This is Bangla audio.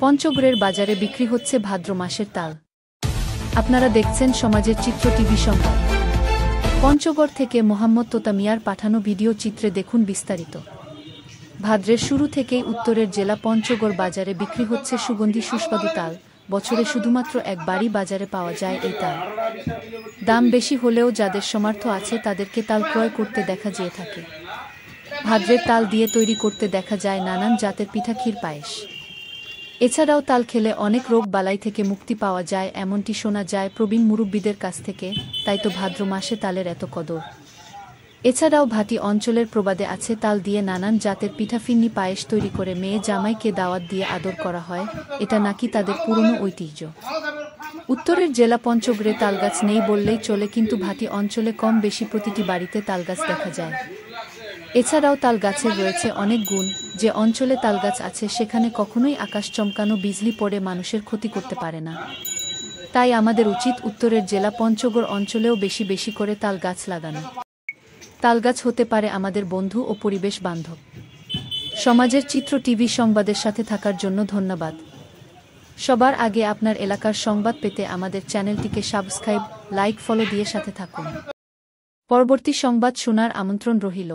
পঞ্চগড়ের বাজারে বিক্রি হচ্ছে ভাদ্র মাসের তাল। আপনারা দেখছেন সমাজের চিত্র টিভি সংবাদ। পঞ্চগড় থেকে মোহাম্মদ তোতা মিয়ার পাঠানো ভিডিও চিত্রে দেখুন বিস্তারিত। ভাদ্রের শুরু থেকেই উত্তরের জেলা পঞ্চগড় বাজারে বিক্রি হচ্ছে সুগন্ধি সুস্বাদু তাল। বছরে শুধুমাত্র একবারই বাজারে পাওয়া যায় এই তাল। দাম বেশি হলেও যাদের সামর্থ্য আছে তাদেরকে তাল ক্রয় করতে দেখা যেয়ে থাকে। ভাদ্রের তাল দিয়ে তৈরি করতে দেখা যায় নানান জাতের পিঠা, ক্ষীর, পায়েস। এছাড়াও তাল খেলে অনেক রোগ বালাই থেকে মুক্তি পাওয়া যায় এমনটি শোনা যায় প্রবীণ মুরব্বীদের কাছ থেকে, তাই তো ভাদ্র মাসে তালের এত কদর। এছাড়াও ভাটি অঞ্চলের প্রবাদে আছে তাল দিয়ে নানান জাতের পিঠা, ফিন্নি, পায়েস তৈরি করে মেয়ে জামাইকে দাওয়াত দিয়ে আদর করা হয়, এটা নাকি তাদের পুরনো ঐতিহ্য। উত্তরের জেলা পঞ্চগড়ে তালগাছ নেই বললেই চলে, কিন্তু ভাটি অঞ্চলে কম বেশি প্রতিটি বাড়িতে তালগাছ দেখা যায়। এছাড়াও তাল গাছের রয়েছে অনেক গুণ। যে অঞ্চলে তালগাছ আছে সেখানে কখনোই আকাশ চমকানো বিজলি পড়ে মানুষের ক্ষতি করতে পারে না। তাই আমাদের উচিত উত্তরের জেলা পঞ্চগড় অঞ্চলেও বেশি বেশি করে তাল গাছ লাগানো। তালগাছ হতে পারে আমাদের বন্ধু ও পরিবেশ বান্ধব। সমাজের চিত্র টিভি সংবাদের সাথে থাকার জন্য ধন্যবাদ। সবার আগে আপনার এলাকার সংবাদ পেতে আমাদের চ্যানেলটিকে সাবস্ক্রাইব, লাইক, ফলো দিয়ে সাথে থাকুন। পরবর্তী সংবাদ শোনার আমন্ত্রণ রহিল।